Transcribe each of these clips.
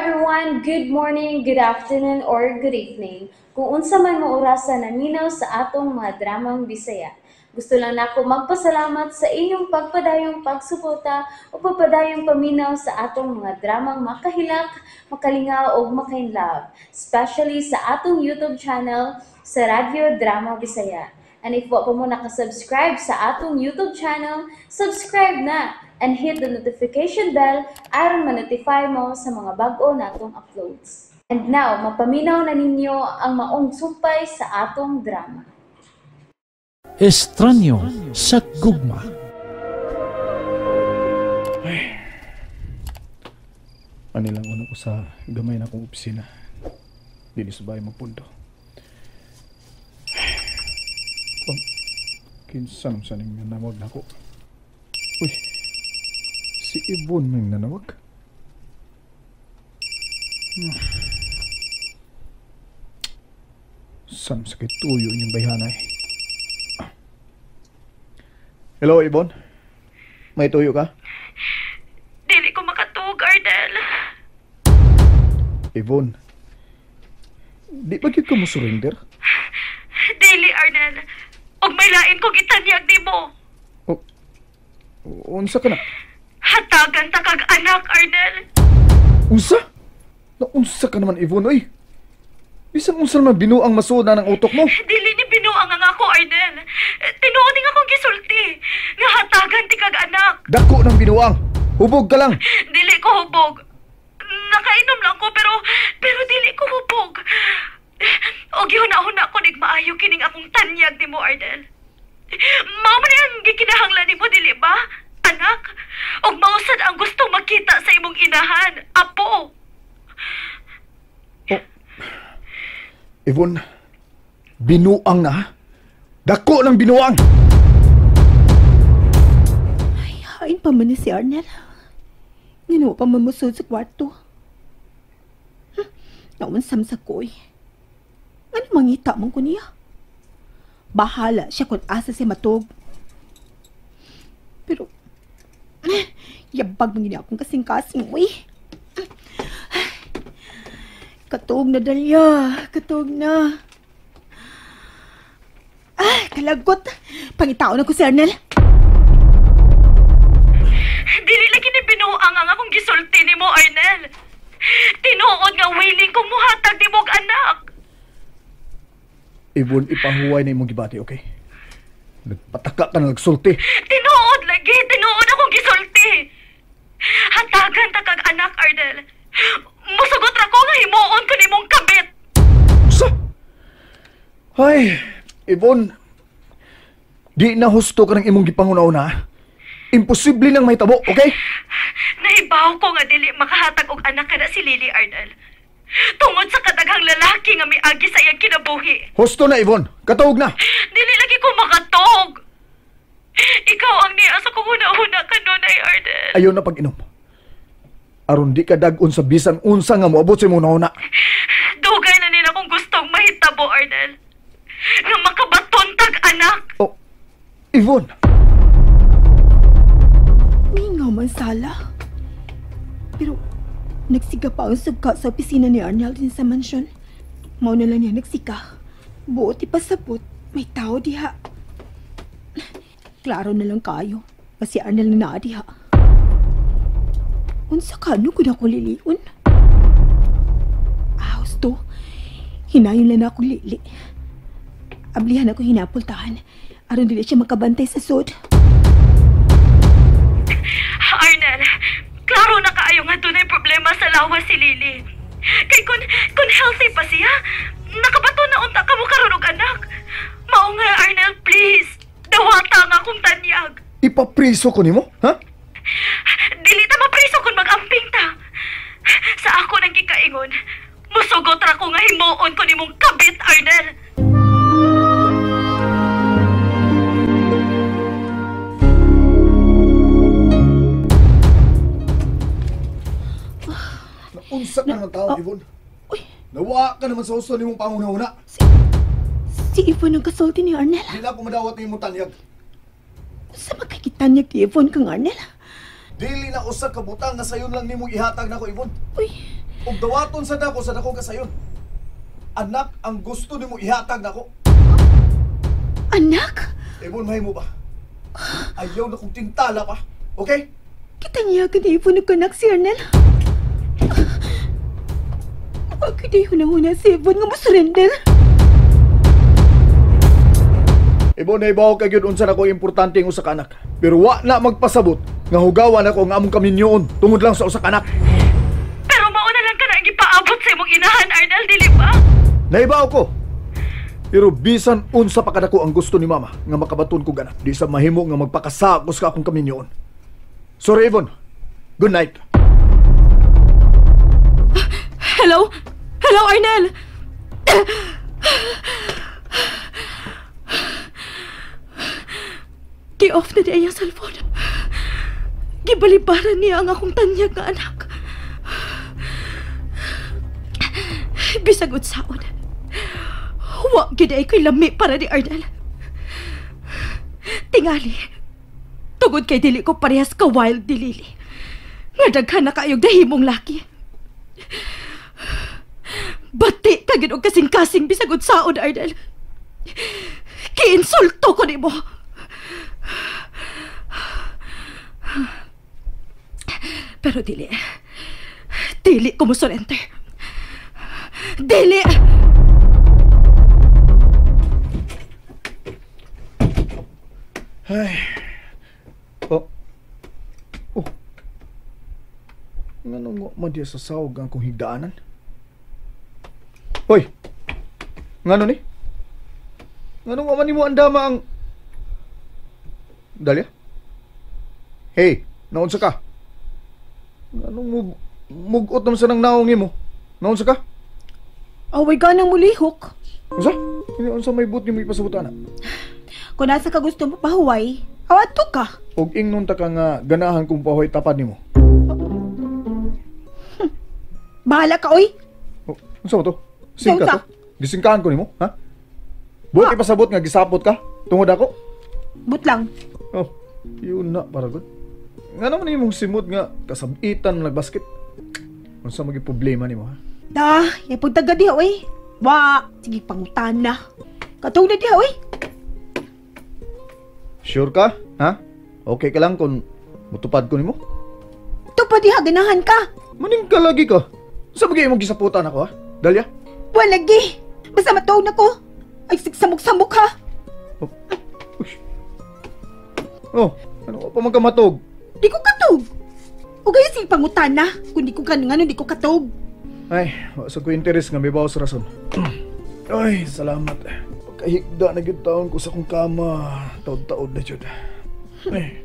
everyone, good morning, good afternoon, or good evening. Kung unsa man mo orasan naminaw sa atong mga dramang Bisaya. Gusto lang nako magpasalamat sa inyong pagpadayong pagsuporta o pagpadayong paminaw sa atong mga dramang makahilak, makalingaw o makainlove, especially sa atong YouTube channel sa Radyo Drama Bisaya. And if wa pa mo nakasubscribe sa atong YouTube channel, subscribe na and hit the notification bell aron ma-notify mo sa mga bag-o natong uploads. And now, mapaminaw na ninyo ang maong sumpay sa atong drama. Estranyo sa Gugma. Manilang una ko sa gamay na kong opisina. Dili sa bahay magpundo. Kinsan sa ning nanawag na ko. Uy, si Ibon may nanawag. Sam sakit tuyo inyong bayhanay. Hello, Ibon? May tuyo ka? Dili ko makatug, Ardel. Ibon, di ba gyud ka mo surrender? Dili, Ardel. Og may lain ko gitanyag di mo. Unsa ka na? Hatagan ta kag anak, Ardel. Unsa? Naunsa ka naman, Ibon, oy? Bisan unsa naman binuang masuda ng utok mo? Dili ni binuang ang ako, Ardel. Tinuod nga akong gisulti. Nga hatagan ti kag anak. Dako ng binuang! Hubog ka lang! Dili ko hubog. Nakainom lang ko pero dili ko hubog. Og gihuna-huna ko nig maayo kining akong tanyag nimo, Ardel. Mao man ang gikinahanglan nimo, dili ba? Anak, og mausad ang gusto makita sa imong inahan, apo. Ibon, binuang na? Dako ng binuang! Ay, hain pa man ni si Arnel. Ginawa pa mamusod sa kwarto. Naunsam sa koy. Ano mangita man ko niya? Bahala siya kung asa si matog. Pero, yabag man gini akong kasing-kasing, uy. Katog na, Dalia. Katog na. Ay, kalagot. Pangitao na ko si Arnel. Dili lagi ni binuang ang akong gisulti nimo, Arnel. Tinuod nga willing kong muhatag nimo og anak. Ibon, ipahuway na imong gibati, okay? Nagpataka ka na nagsulti. Tinuod lagi, tinuod akong gisulti. Hatagan ta kag anak, Ardel. Musugot ra ko nga himuon ko nimong kabit. Sa? Ay, Ibon, di na husto ka ng imong gipanguna-una. Imposible nang may tabo, okay? Nahibaw ko nga dili makahatag og anak kada si Lily, Ardel. Tungod sa kadaghang lalaki nga miagi sa iyang kinabuhi. Husto na, Ibon. Katuog na. Dili lagi ko makatog. Ikaw ang niya sa kung huna-huna ka nun ay, Ardel. Ayaw na pag-inom. Aron di ka dag-on sa bisan unsa nga moabot sa imong nauna. Dugay na nila kung gustong mahitabo, Ardel. Nga makabaton tag anak. Oh, Ibon. Mingaw man sala. Pero, nagsiga pa ang sugka sa opisina ni Arnel din sa mansyon. Mao na lang niya nagsika. Buot ipasabot, may tao diha. Klaro na lang kayo, kasi Arnel na naa diha. Unsa ka, ano ko na ko liliun? Ahos to, hinayon lang na akong lili. Ablihan ako hinapultahan, aron dili siya makabantay sa sod. Arnel, klaro na kaayo nga dunay problema sa lawas si Lily. Kay kun healthy pa siya, nakabato na unta ka mo karon og anak. Mao nga, Arnel, please. Dawata nga akong tanyag. Ipapriso ko nimo, ha? Dili ta mapriso kung mag-amping ta. Sa ako nang gikaingon, musugot ra ko nga himuon ko nimong kabit, Arnel. Naunsa ka ng tao, Ibon. Nawa ka naman sa husto nimong panguna-una. Si Yvonne ang kasulti ni Arnel. Dila ko madawat nimong tanyag. Sa magkakitanyag ni Yvonne kang Arnel. Dili na usa ka butang nga sayon lang nimo ihatag nako, Ibon. Uy, ug dawaton sa dako kasayon. Anak ang gusto nimo ihatag nako. Anak? Ibon mahimo ba? Ayaw na kong tintala pa. Okay? Kita niya ganipon ko anak si Arnel. Pagkadayo na muna si Ibon nga masurrender. Ibon na ibaw kag yun unsa na ko importante ang usa ka anak. Pero wa na magpasabot nga hugawan ako nga among kaminyoon tungod lang sa usa ka anak. Pero mauna lang ka na ang ipaabot sa imong inahan, Arnel, dili ba? Naibaw ko. Pero bisan unsa pa kadako ang gusto ni mama nga makabaton ko anak. Di sa mahimo nga magpakasakos ka akong kaminyoon. Sorry, Ibon. Good night. Hello? Hello, Arnel! Gi-off na niya yung cellphone. Gibalibaran niya ang akong tanyag nga anak. Bisag unsaon. Wa gid ay ko'y lami para ni Arnel. Tingali. Tugod kay dili ko parehas ka wild dilili. Nga daghan na kayong dahimong laki. Bati ka gid og kasing-kasing bisag unsaon, Arnel. Kiinsulto ko nimo. Pero dili. Dili ko mo surrender. Dili! Ay. Oh. Oh. Ngano nga man diya sa sawag ang kong higdaanan? Hoy. Ngano ni? Ngano nga man nimo andama ang Dalia? Hey, naunsa ka? Ngano mugot naman sa nang naong mo? Naunsa ka? Away ka nang mulihok. Unsa? Hindi unsa may but ni mo ipasabutan na? Kung nasa ka gusto mo pahuway, awat to ka. Og ingnon ta ka nga ganahan kong pahoy tapad nimo. Bahala ka, oy. Oh, unsa mo to? Singka Unsa? to? Gisingkaan ko nimo, ha? Buti pasabot nga gisapot ka tungod ako. But lang. Oh, yun na para good. Nga naman imong simot nga kasabitan mo nagbasket. Unsa maging problema nimo, ha? Da, yapod taga diha, oy. Wa, sige pangutan na. Katong na diha, oy. Sure ka? Ha? Okay ka lang kung mutupad ko nimo? Ito pa diha, ganahan ka. Maning ka lagi ka. Sa bagay imong gisaputan ako, ha? Dalia? Walagi. Basta matuog na ko. Ay, samok-samok ha. Oh, ush. Oh, ano ka pa magkamatog? Di ko katog. O gaya sige pangutan na. Kung di ko kanungan, di ko katog. Ay, sa ko interes nga may bawas rason. Ay, salamat. Pagkahigda na gyud taon ko sa kong kama. Taod-taod na jud. Ay.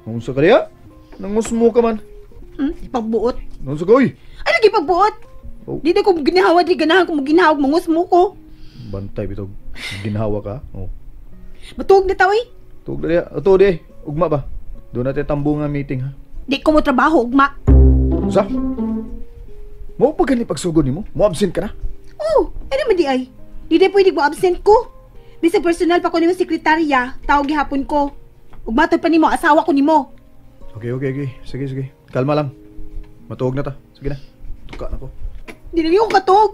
Unsa ka diya? Nangusmo ka man. Ipagbuot. Unsa ka, oy? Ay, lagi pagbuot. Oh. Di na ko ginahawa, di ganahan ko maginahawag, mangus mo ko. Bantay bitog. Ginhawa ka. Oh. Matuog na tao, eh. Tug na diya. Ato di. Ugma ba? Doon natin tambungan meeting, ha? Di ko mo trabaho, ugma. Unsa? Mo pa gani pagsugod nimo? Mo absent ka na? Oo, ano naman di ay. Di na pwede mo absent ko. Bisa personal pa ko nimo sekretarya, tawag gihapon ko. Ugmatod pa nimo, asawa ko nimo. Okay. Sige. Kalma lang. Matuog na ta. Sige na. Tuka na ko. Di na niyo ko katog.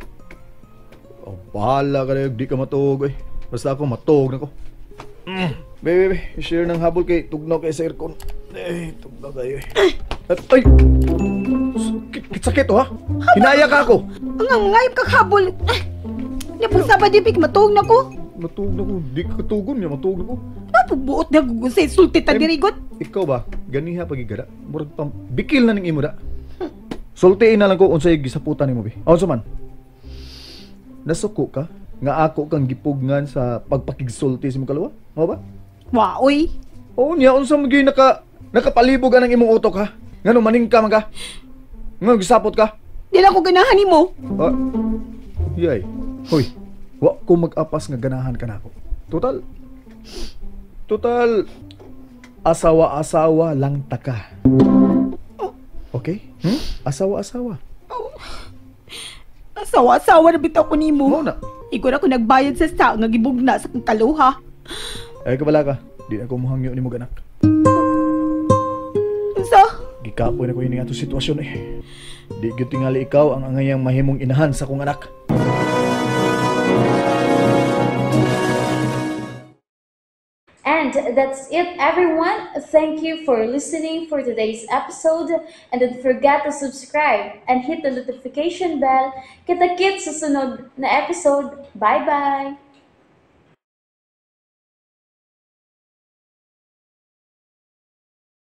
Oh, bahala ka na. Di ka matuog, eh. Basta ako matuog na ko. Bebe, share ng habol kay tugnaw kay sa aircon. Eh, tugnaw kayo, eh. At, ay! Sakit, oh, ha? Hinaya ka ako. Ang ngayip kang habol. Napunsa ba di pik matuog na ko? Matuog na ko. Di ka tugon niya. Matuog na ko. Napubuot na gugunsay, sulti ta dirigot. Ikaw ba? Ganiha pagigara. Murag pang bikil na ning imo da. Sultiin na lang ko unsay gisaputan nimo, be. Unsa man? Nasuko ka nga ako kang gipugngan sa pagpakigsulti sa imong kalawa? Mo ba? Waoy. Oo niya, unsa mo gyud nakapalibog anang imong utok, ha? Ngano maning ka man ka? Ngano gisapot ka? Di na ko ganahan nimo. Ah, yay. Hoy, wa ko mag-apas nga ganahan ka nako. Total, asawa-asawa lang taka. Okay? Asawa-asawa. Asawa-asawa na bitaw ko nimo. Mo na. Ikaw na ko nagbayad sa sa nga gibugna sa kong kaluha. Ay, kabala ka. Di na ko muhangyo ni mo ganak. Unsa? Gikapoy na ko yun nga itong sitwasyon, eh. Di gyud tingali ikaw ang angayang mahimong inahan sa kong anak. And that's it, everyone. Thank you for listening for today's episode. And don't forget to subscribe and hit the notification bell. Kita-kits sa sunod na episode. Bye-bye!